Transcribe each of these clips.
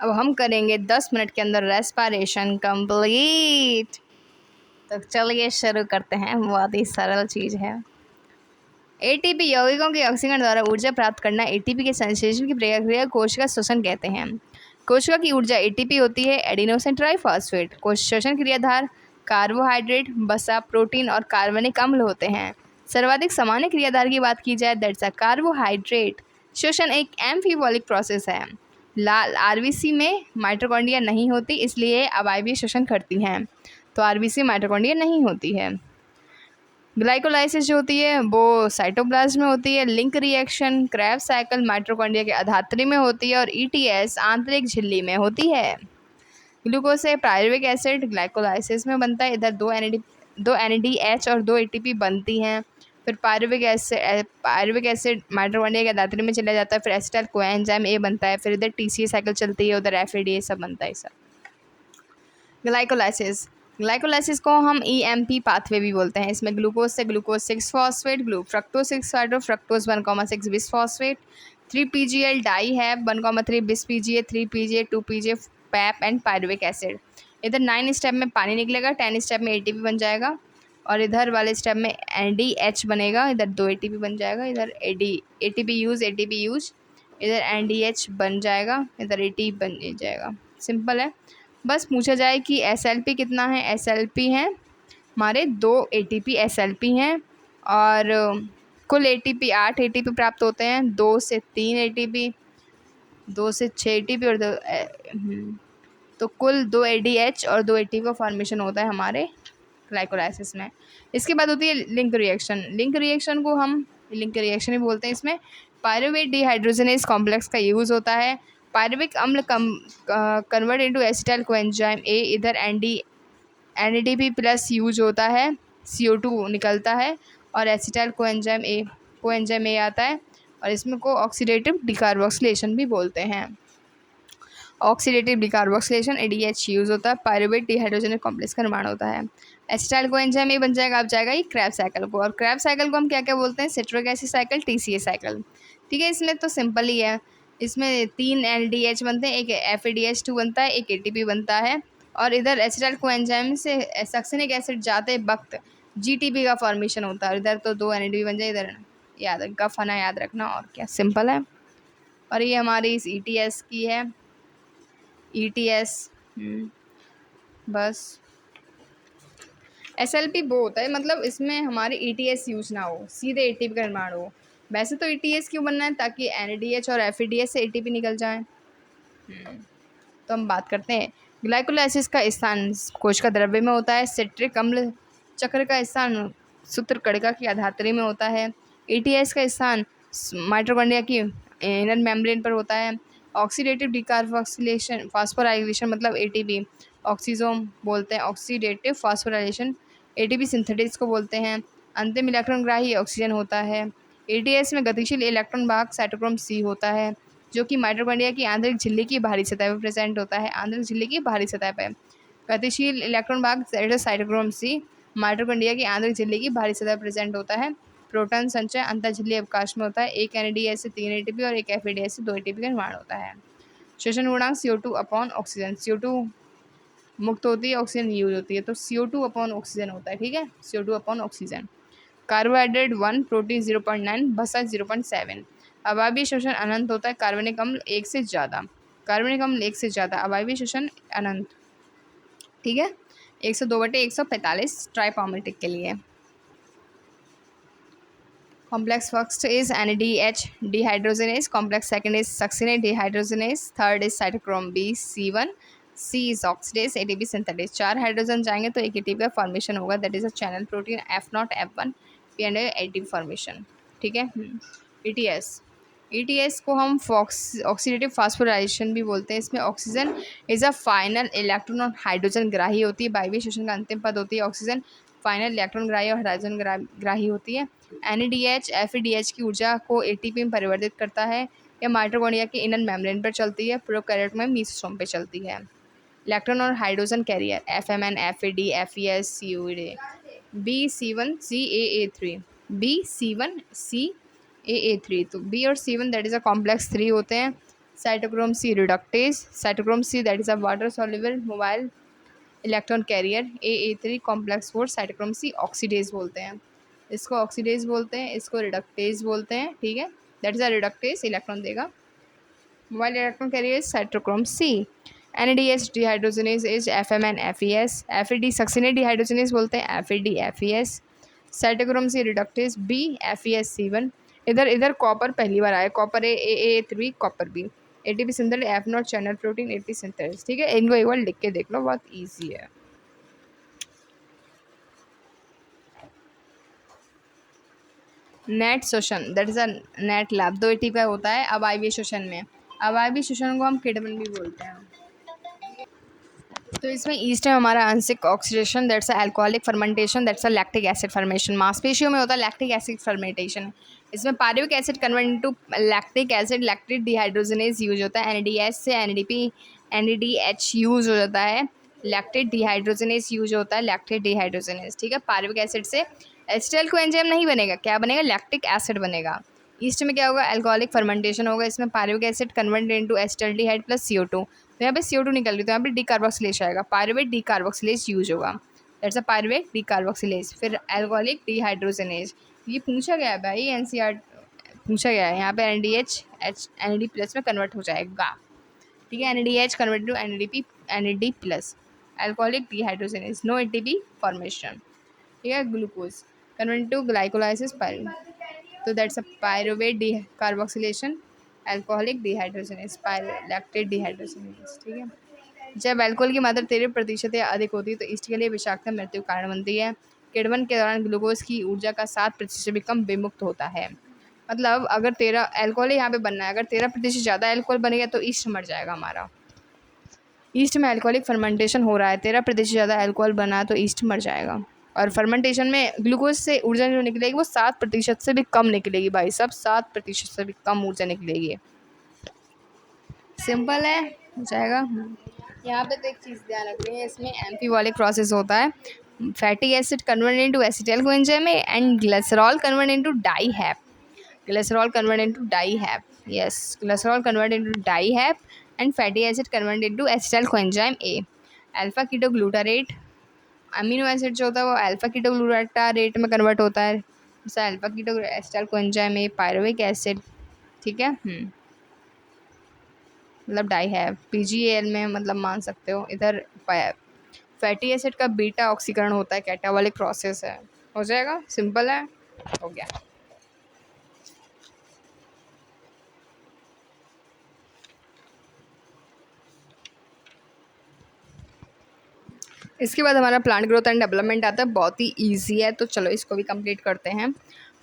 अब हम करेंगे 10 मिनट के अंदर रेस्पिरेशन कंप्लीट। तो चलिए शुरू करते हैं, बहुत ही सरल चीज़ है। एटीपी यौगिकों के ऑक्सीकरण द्वारा ऊर्जा प्राप्त करना एटीपी के संश्लेषण की प्रक्रिया कोशिका श्वसन कहते हैं। कोशिका की ऊर्जा एटीपी होती है। एडिनोसिन ट्राइफॉस्फेट कोश श्वसन क्रियाधार कार्बोहाइड्रेट, वसा, प्रोटीन और कार्बनिक अम्ल होते हैं। सर्वाधिक सामान्य क्रियाधार की बात की जाए दैट्स अ कार्बोहाइड्रेट। श्वसन एक एम्फीबॉलिक प्रोसेस है। लाल आरबीसी में माइटोकॉन्ड्रिया नहीं होती, इसलिए अवायवीय श्वसन करती हैं। तो आरबीसी माइटोकॉन्ड्रिया नहीं होती है। ग्लाइकोलाइसिस जो होती है वो साइटोप्लाज्म में होती है। Link reaction Krebs cycle mitochondria के आधात्री में होती है और ईटीएस आंतरिक झिल्ली में होती है। ग्लूकोज से पायरुविक एसिड ग्लाइकोलाइसिस में बनता है। इधर दो एनएडीएच और 2 एटीपी बनती हैं। फिर पायरुविक एसिड माइटोकॉन्ड्रिया के आधात्री में चला जाता है। फिर एसिटाइल कोएंजाइम ए बनता है। फिर इधर टीसीए साइकिल चलती है, उधर एफएडीए सब बनता है सब। ग्लाइकोलाइसिस को हम ईएमपी पाथवे भी बोलते हैं। इसमें ग्लूकोज से glucose 6 phosphate, fructose 6 fructose 1,6 bis phosphate, 3 PGL die है 1,3 bis PGA, 3 PGA, 2 PGA PEP and pyruvic acid. इधर 9 स्टेप में पानी निकलेगा, 10 स्टेप में एटीपी बन जाएगा और इधर वाले स्टेप में एनडीएच बनेगा। इधर 2 एटीपी बन जाएगा, इधर एटीपी यूज, इधर एनडीएच बन जाएगा, इधर एटीपी बन जाएगा। सिंपल है। बस पूछा जाए कि एसएलपी कितना है। एसएलपी हैं हमारे 2 एटीपी एसएलपी हैं और कुल एटीपी 8 एटीपी प्राप्त होते हैं। 2 से 3 एटीपी, 2 से 6 एटीपी और तो कुल 2 एडीएच और 2 एटीपी का फॉर्मेशन होता है हमारे ग्लाइकोलाइसिस में। इसके बाद होती है लिंक रिएक्शन। लिंक रिएक्शन को हम लिंक रिएक्शन ही बोलते हैं। इसमें पायरुवेट डिहाइड्रोजनेज कॉम्प्लेक्स का यूज़ होता है। पायरुविक अम्ल convert into acetyl coenzyme A, इधर एनएडीपी प्लस यूज होता है, CO2 निकलता है और एसिटाइल कोएंजाइम ए आता है और इसमें को ऑक्सीडेटिव डिकार्बोक्सिलेशन भी बोलते हैं। ऑक्सीडेटिव डिकार्बोक्सिलेशन एडीएच यूज होता है। पायरुवेट डिहाइड्रोजनेज कॉम्प्लेक्स का निर्माण होता है। एसिटाइल कोएंजाइम ए बन जाएगा, अब जाएगा ये क्रैब साइकिल को। और क्रैब साइकिल को हम क्या क्या बोलते हैं? Citric acid cycle, TCA cycle. ठीक है, इसमें तो सिंपल ही है। इसमें 3 एलडीएच बनते हैं, एक एफएडीएच2 बनता है, एक एटीपी बनता है और इधर एसिटाइल कोएंजाइम से सक्सिनिक एसिड जाते वक्त जीटीपी का फॉर्मेशन होता है। इधर तो 2 एनएडीपी बन जाए, इधर याद गफना याद रखना और क्या, सिंपल है। और ये हमारी इस ईटीएस की है, ईटीएस। बस एसएलपी वो होता है, मतलब इसमें हमारे ईटीएस यूज ना हो, सीधे एटीपी का निर्माण हो। वैसे तो ईटीएस क्यों बनना है? ताकि एनएडीएच और एफएडीएस से एटीपी निकल जाए। तो हम बात करते हैं ग्लाइकोलाइसिस का स्थान कोशिका द्रव्य में होता है। सिट्रिक अम्ल चक्र का स्थान सूत्र कणिका की आधात्री में होता है। ईटीएस का स्थान माइटोकॉन्ड्रिया की इनर मेम्ब्रेन पर होता है। ऑक्सीडेटिव डिकार्बोक्सिलेशन फास्फोराइलेशन मतलब एटीपी, ऑक्सीजोम बोलते हैं, ऑक्सीडेटिव फास्फोराइलेशन एटीपी सिंथेटिक्स को बोलते हैं। अंतिम इलेक्ट्रॉन ग्राही ऑक्सीजन होता है। एटीएस में गतिशील इलेक्ट्रॉन वाहक साइटोक्रोम सी होता है जो कि माइटोकॉन्ड्रिया की आंतरिक झिल्ली की बाहरी सतह पर प्रेजेंट होता है। आंतरिक झिल्ली की बाहरी सतह पर गतिशील इलेक्ट्रॉन वाहक साइटोक्रोम सी माइटोकॉन्ड्रिया की आंतरिक झिल्ली की बाहरी सतह प्रेजेंट होता है। प्रोटॉन संचय अंतःझिल्ली अवकाश में होता है। एक एनएडीएच से 3 एटीपी और एक एफएडीएच से 2 एटीपी का निर्माण होता है। श्वसन गुणांक CO2 अपॉन ऑक्सीजन। CO2 मुक्त होती है, ऑक्सीजन यूज होती है, तो CO2 अपॉन ऑक्सीजन होता है। ठीक है, CO2 upon oxygen. Carbohydrate 1, protein 0.9, वसा 0.7। अवायवीय श्वसन अनंत होता है। कार्बनिक अम्ल 1 से ज़्यादा, अवायवीय श्वसन अनंत। ठीक है, 102/145 ट्राइपॉमेटिक के लिए। Complex first is NADH dehydrogenase. Complex second is succinate dehydrogenase. Third is cytochrome B C1. C is oxidase, ATP synthesis. 4 hydrogen जाएंगे तो एक एटीपी का फॉर्मेशन होगा, that is a channel protein F0 F1 P and ATP formation. ठीक है। ETS को हम oxidative phosphorylation भी बोलते हैं। इसमें oxygen is a final electron और हाइड्रोजन ग्राही होती है। वायवीय श्वसन का अंतिम पद होती है ऑक्सीजन, फाइनल इलेक्ट्रॉन ग्राही और हाइड्रोजन ग्राही होती है। NADH FADH की ऊर्जा को ATP में परिवर्तित करता है। यह माइटोकॉन्ड्रिया के इनर मेम्ब्रेन पर चलती है, प्रोकैरियोट में मेसोसोम पे चलती है। इलेक्ट्रॉन और hydrogen carrier FMN FAD FES COA BC1CAA3 BC1CAA3। तो B और C1 that is a complex 3 होते हैं। Cytochrome C reductase, cytochrome c that is a water soluble mobile electron carrier. A3 complex 4 cytochrome c oxidase बोलते हैं, इसको oxidase बोलते हैं, इसको रिडक्टेज बोलते हैं, ठीक है। That is a reductase, electron देगा। Mobile electron carrier is cytochrome C. NADH dehydrogenase is FMN FES। FAD succinate dehydrogenase बोलते हैं, FAD FES। साइटोक्रोम सी रिडक्टेज B FES C1। इधर इधर कॉपर पहली बार आया, copper A3 copper B। ATP synthesis F naught channel protein ATP synthesis, ठीक है। इनको एक बार लिख के देख लो, बहुत ईजी है। नेट शोषण that is a net lab 2 ATP का होता है अवायवीय शोषण में। अवायवीय शोषण को हम किडमन भी बोलते हैं। तो इसमें ईस्ट है हमारा आंशिक oxidation, that's a alcoholic fermentation, that's a lactic acid formation. मांसपेशियों में होता है लैक्टिक एसिड फर्मेंटेशन। इसमें pyruvic acid convert into lactic acid, lactic dehydrogenase use होता है। NADH से NADH यूज हो जाता है, लैक्टिक डिहाइड्रोजनेज यूज होता है, लैक्टिक डिहाइड्रोजनेज, ठीक है। पायरुविक एसिड से एसिटाइल कोएंजाइम नहीं बनेगा, क्या बनेगा, लैक्टिक एसिड बनेगा। ईस्ट में क्या होगा, अल्कोहलिक फर्मेंटेशन होगा, इसमें pyruvic acid convert into acetaldehyde plus CO2। तो यहाँ पे CO2 निकल रही है, तो यहाँ पे डीकार्बोक्सिलेज आएगा, पायरुवेट डीकार्बोक्सिलेज यूज होगा, दैट्स अ पायरुवेट डीकार्बोक्सिलेज। फिर अल्कोहलिक डिहाइड्रोजनेज, ये पूछा गया है भाई, NCERT पूछा गया है। यहाँ पे NAD प्लस में कन्वर्ट हो जाएगा, ठीक है। NADH convert to NAD plus, alcoholic dehydrogenase, no ATP formation, ठीक है। Glucose convert to glycolysis pyruvate, तो that's a pyruvate decarboxylation, alcoholic dehydrogenase, lactate dehydrogenase, ठीक है। जब अल्कोहल की मात्रा 13% या अधिक होती है तो ईस्ट के लिए विषाक्तता मृत्यु का कारण बनती है। किण्वन के दौरान ग्लूकोज की ऊर्जा का 7% से भी कम विमुक्त होता है। मतलब अगर 13 अल्कोहल यहाँ पे बनना है, अगर 13% ज़्यादा अल्कोहल बनेगा तो ईस्ट मर जाएगा हमारा। ईस्ट में अल्कोहलिक फर्मेंटेशन हो रहा है, 13% ज़्यादा अल्कोहल बना तो ईस्ट मर जाएगा। और फर्मेंटेशन में ग्लूकोज से ऊर्जा जो निकलेगी वो 7% से भी कम निकलेगी भाई साहब, 7% से भी कम ऊर्जा निकलेगी। सिंपल है, हो जाएगा। यहाँ पे तो एक चीज़ ध्यान रखनी है, इसमें एम्फीबॉलिक प्रोसेस होता है, fatty acid convert into acetyl coenzyme and glycerol convert into DHAP, glycerol convert into DHAP, yes, glycerol convert into DHAP and fatty acid convert into acetyl coenzyme A। Alpha ketoglutarate amino acid जो होता है वो alpha ketoglutarate में convert होता है, जैसे alpha keto acetyl coenzyme A, pyruvic acid, ठीक है। मतलब डाई है PgAl में, मतलब मान सकते हो। इधर फैटी एसिड का बीटा ऑक्सीकरण होता है, कैटाबॉलिक प्रोसेस है, हो जाएगा, सिंपल है, हो गया। इसके बाद हमारा प्लांट ग्रोथ एंड डेवलपमेंट आता है, बहुत ही ईजी है, तो चलो इसको भी कंप्लीट करते हैं।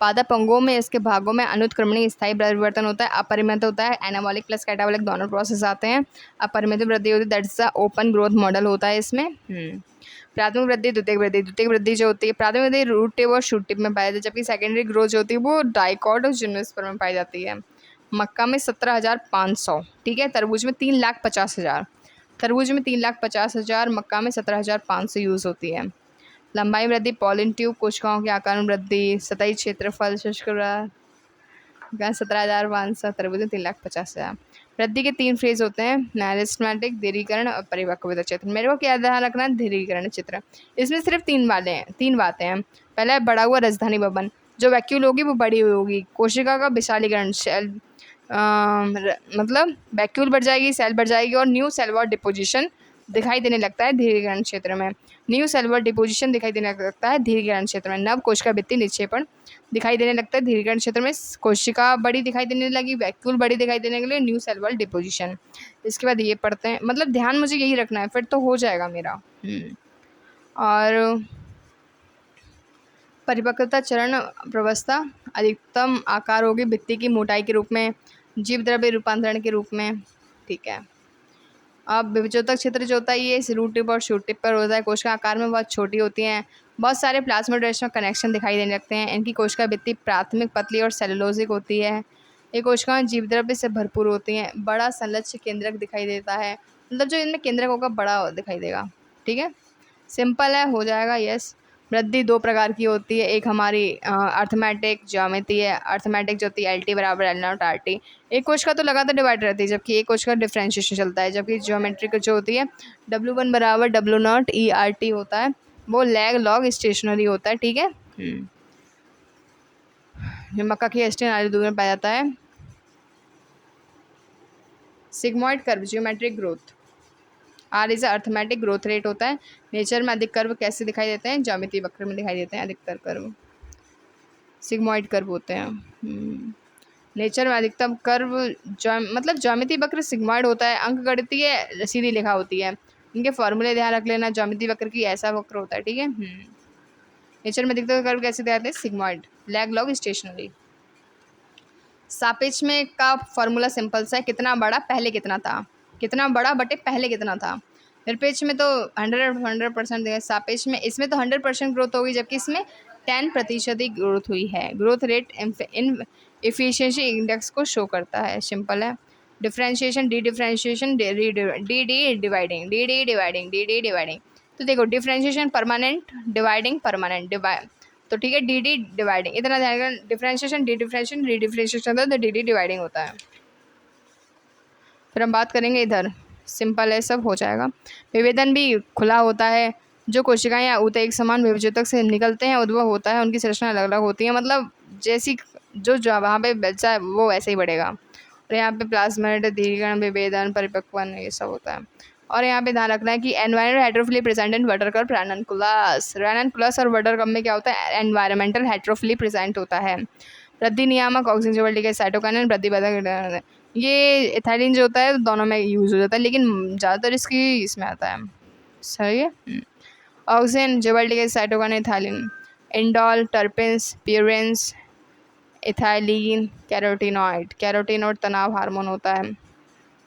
पादप अंगों में इसके भागों में अनुत्क्रमणीय स्थायी परिवर्तन होता है, अपरिमित होता है, एनाबॉलिक प्लस कैटाबॉलिक दोनों प्रोसेस आते हैं। अपरिमित वृद्धि होती है, that is the open growth model होता है इसमें। प्राथमिक वृद्धि, द्वितीयक वृद्धि, द्वितीयक वृद्धि जो होती है, प्राथमिक वृद्धि रूट टिप और शूट टिप में पाई जाती है, जबकि सेकेंडरी ग्रोथ जो होती है वो डाइकॉट और जिम्नोस्पर्म में पाई जाती है। मक्का में 17,500, ठीक है। तरबूज में 3,50,000, तरबूज में 3,50,000, मक्का में 17,500 यूज़ होती है। लंबाई वृद्धि, पॉलिन ट्यूब, कोशिकाओं के आकार में वृद्धि, सतही क्षेत्रफल, शुष्क 17,500, तरबूज में 3,50,000। वृद्धि के 3 फेज होते हैं, मेरिस्टेमेटिक, धीरीकरण और परिपक्वता चित्र। मेरे को क्या ध्यान रखना है, धीरीकरण चित्र। इसमें सिर्फ 3 बातें हैं। पहला है बड़ा हुआ राजधानी भवन, जो वैक्यूल होगी वो बड़ी हुई होगी। कोशिका का विशालीकरण, सेल मतलब वैक्यूल बढ़ जाएगी, सेल बढ़ जाएगी, और न्यू सेल वॉल डिपोजिशन दिखाई देने लगता है धीरीकरण क्षेत्र में। न्यू सेल वॉल डिपोजिशन दिखाई देने लगता है धीरीकरण क्षेत्र में। नव कोशिका भित्ति निक्षेपण दिखाई देने लगता है धीरीकरण क्षेत्र में। कोशिका बड़ी दिखाई देने लगी, वैक्यूल बड़ी दिखाई देने के लिए, न्यू सेल वॉल डिपोजिशन। इसके बाद ये पढ़ते हैं, मतलब ध्यान मुझे यही रखना है, फिर तो हो जाएगा मेरा। और परिपक्वता चरण प्रवस्था, अधिकतम आकार होगी भित्ति की मोटाई के रूप में, जीव द्रव्य रूपांतरण के रूप में, ठीक है। अब विभजोतक क्षेत्र जो होता है ये रूट टिप और शूट टिप पर होता है। कोशिका आकार में बहुत छोटी होती हैं, बहुत सारे प्लाज्मोडेस्मा कनेक्शन दिखाई देने लगते हैं। इनकी कोशिका भित्ति प्राथमिक पतली और सेलुलोजिक होती है। ये कोशिकाएं जीव द्रव्य से भरपूर होती हैं। बड़ा संलक्ष्य केंद्रक दिखाई देता है, मतलब जो इनमें केंद्रक होगा बड़ा दिखाई देगा, ठीक है। सिंपल है, हो जाएगा, यस। वृद्धि दो प्रकार की होती है, एक हमारी अर्थमेटिक ज्योमेट्री है, अर्थमेटिक जो होती है एल टी बराबर एल नॉट आर टी, एक कोश का तो लगातार डिवाइड रहती है, जबकि एक कोश का डिफ्रेंशिएशन चलता है, जबकि ज्योमेट्रिक जो होती है W1 बराबर W not E R T होता है, वो लैग लॉग स्टेशनरी होता है, ठीक है। जो मक्का की एस्टिन आलू दूध में पाया जाता है। Sigmoid curve geometric growth, or is arithmetic growth rate होता है। नेचर में अधिक कर्व कैसे दिखाई देते हैं, ज्यामितीय वक्र में दिखाई देते हैं अधिकतर कर्व, सिग्मॉइड कर्व होते हैं। नेचर में अधिकतम कर्व मतलब ज्यामितीय वक्र सिग्मॉइड होता है, अंकगणितीय सीधी रेखा होती है, इनके फॉर्मूले ध्यान रख लेना, ज्यामितीय वक्र की ऐसा वक्र होता है, ठीक है। नेचर में अधिकतम कर्व कैसे दिखाते हैं, सिग्मॉइड, लैग लॉग स्टेशनरी। सापेक्ष में का फॉर्मूला सिंपल सा है, कितना बड़ा पहले कितना था, कितना बड़ा बटे पहले कितना था। निरपेक्ष में तो 100% देगा, सापेक्ष में इसमें तो 100% ग्रोथ होगी, जबकि इसमें 10% ही ग्रोथ हुई है। Growth rate in efficiency index को शो करता है, सिंपल है। Differentiation D differentiation D dividing D dividing, तो देखो डिफरेंशिएशन परमानेंट, डिवाइडिंग परमानेंट, तो ठीक है, डी डिवाइडिंग, इतना ध्यान रखना, डिफरेंशिएशन डी डिफरेंशिएशन होता है तो डी डिवाइडिंग होता है। फिर हम बात करेंगे इधर, सिंपल है, सब हो जाएगा। विभेदन भी खुला होता है, जो कोशिकाएं या ऊतक एक समान विभेदक से निकलते हैं उद्भव होता है, उनकी संरचना अलग अलग होती है, मतलब जैसी जो वहाँ पे बच्चा है वो वैसे ही बढ़ेगा। और यहाँ पे प्लाज्मेट, दीर्घकण, विभेदन, परिपक्वन, ये सब होता है। और यहाँ पे ध्यान रखना है कि एनवायरमेंटल हेट्रोफिली प्रेजेंट इन वाटरकप रैननकुलस और वाटरकप में क्या होता है, एनवायरमेंटल हेट्रोफिली प्रेजेंट होता है। वृद्धि नियामक ऑक्सीजन ज्योमेट्रिक साइटोकाइनेसिस वृद्धि बाधा, ये इथाइलिन जो होता है दोनों में यूज हो जाता है, लेकिन ज़्यादातर इसकी इसमें आता है, सही है। Oxygen geometric cytokinesis ethylene, indole, terpenes, purines, ethylene, carotenoid तनाव हार्मोन होता है,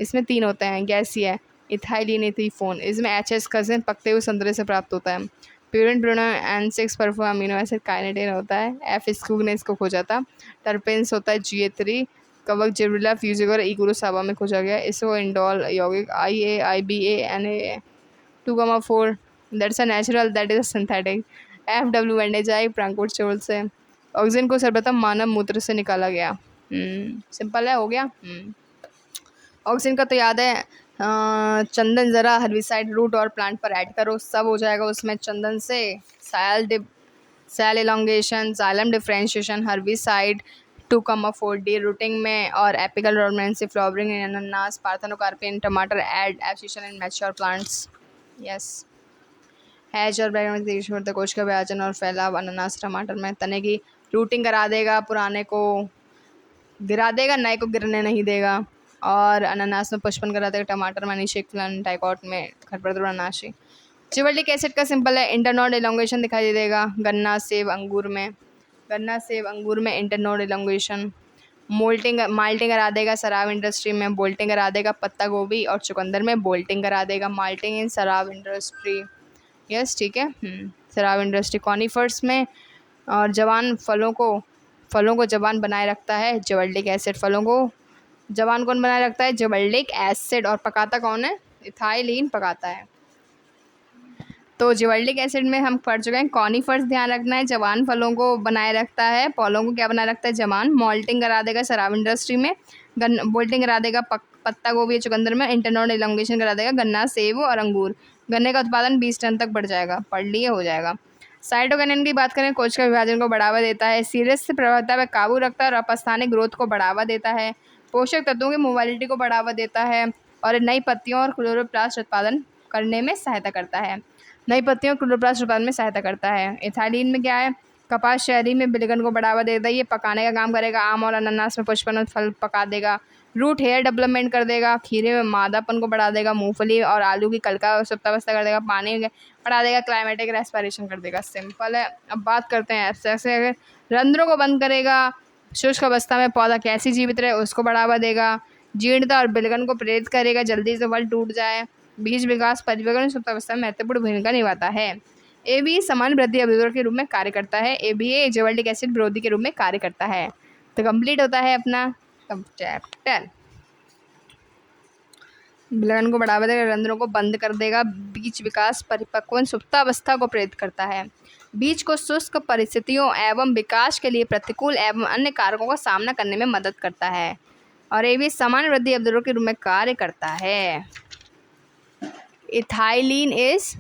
इसमें 3 होते हैं, गैसीय, इथाइलिन, इथीफोन, इसमें एच कजिन पकते हुए संतरे से प्राप्त होता है। प्यूरिन ब्रूनो N6 परफो अमीनो एसिड काइनेटिन होता है, एफ स्कूग ने इसको खोजा था। टर्पेंस होता है GA3, कवक जिब्रिला फ्यूजिगर इकुरोसावा में खोजा गया, इसको इंडोल यौगिक IAIBA NA 2,4 that's a natural that is synthetic, FW वेंडेजाई प्रांकोट चोल से। ऑक्सीजन को सर्वप्रथम मानव मूत्र से निकाला गया, सिंपल है, हो गया। ऑक्सीजन का तो याद है, चंदन ज़रा हर्बिसाइड रूट और प्लांट पर ऐड करो, सब हो जाएगा उसमें चंदन से। Cell elongation, xylem differentiation, herbicide 2,4 D rooting में, और एपिकल डोरमेंसी फ्लावरिंग इन अनानास, पार्थेनोकार्पिन टमाटर and abscission in mature plants, yes. Has और बैकग्राउंड कोश का विभाजन और फैलाव अनानास टमाटर में, तने की रूटिंग करा देगा, पुराने को गिरा देगा, नए को गिरने नहीं देगा, और अनानास में पुष्पन करा देगा, टमाटर में निषेक फलन, टाइकॉट में खरपतवारनाशी। जिबरेलिक एसिड का सिंपल है, इंटरनोड एलोंगेशन दिखाई देगा, गन्ना सेब अंगूर में इंटरनोड एलोंगेशन। माल्टिंग करा देगा शराब इंडस्ट्री में, बोल्टिंग करा देगा पत्ता गोभी और चुकंदर में, बोल्टिंग करा देगा, माल्टिंग इन शराब इंडस्ट्री, यस, ठीक है। शराब इंडस्ट्री। कॉनिफर्स में और जवान फलों को जवान बनाए रखता है जिबरेलिक एसिड, फलों को जवान कौन बनाए रखता है, जिबरेलिक एसिड, और पकाता कौन है, इथाइलिन पकाता है। तो जिबरेलिक एसिड में हम पढ़ चुके हैं, कॉनिफर्स ध्यान रखना है, जवान फलों को बनाए रखता है, फलों को क्या बनाए रखता है, जवान। मॉल्टिंग करा देगा शराब इंडस्ट्री में, बोल्टिंग करा देगा पत्ता गोभी चुकंदर में, इंटरनोड एलोंगेशन करा देगा गन्ना सेब और अंगूर। गन्ने का उत्पादन 20 टन तक बढ़ जाएगा, पढ़ लिए, हो जाएगा। साइटोकिनिन की बात करें, कोशिका विभाजन को बढ़ावा देता है, सीरस से प्रभावता पर काबू रखता है और अपस्थानिक ग्रोथ को बढ़ावा देता है, पोषक तत्वों की मोबाइलिटी को बढ़ावा देता है, और नई पत्तियों और क्लोरोप्लास्ट उत्पादन करने में सहायता करता है, नई पत्तियों और क्लोरोप्लास्ट उत्पादन में सहायता करता है। इथाइलिन में क्या है, कपास शहरी में बिलिगन को बढ़ावा देता है, ये पकाने का काम करेगा, आम और अनानास में पुष्पन फल पका देगा। रूट हेयर डेवलपमेंट कर देगा, खीरे में मादापन को बढ़ा देगा, मूंगफली और आलू की कलका सुप्तावस्था कर देगा, पानी बढ़ा देगा, क्लाइमेटिक रेस्पिरेशन कर देगा, सिंपल है। अब बात करते हैं ऐसे अगर रंध्रों को बंद करेगा, शुष्क अवस्था में पौधा कैसी जीवित रहे उसको बढ़ावा देगा, जीर्णता और बिलगन को प्रेरित करेगा, जल्दी से फल टूट जाए, बीज विकास परिपक्वन सुप्तावस्था में महत्वपूर्ण भूमिका निभाता है। ABA समान वृद्धि अवरोधक के रूप में कार्य करता है, ABA जिबरेलिक एसिड विरोधी के रूप में कार्य करता है। तो कंप्लीट होता है अपना चैप्टर। बिलगन को बढ़ावा देगा, रंध्रों को बंद कर देगा, बीज विकास परिपक्वन सुप्तावस्था को प्रेरित करता है, बीज को शुष्क परिस्थितियों एवं विकास के लिए प्रतिकूल एवं अन्य कारकों का सामना करने में मदद करता है। और ये भी सामान्य वृद्धि अवरोधक के रूप में कार्य करता है। इथाइलिन इस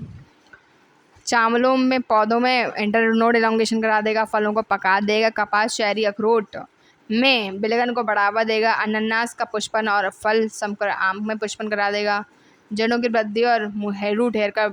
चावलों में पौधों में इंटरनोड एलोंगेशन करा देगा, फलों को पका देगा, कपास, चेरी, अखरोट में विलयन को बढ़ावा देगा, अनानास का पुष्पन और फल समकर आम में पुष्पन करा देगा, जड़ों की वृद्धि और रूट हेयर का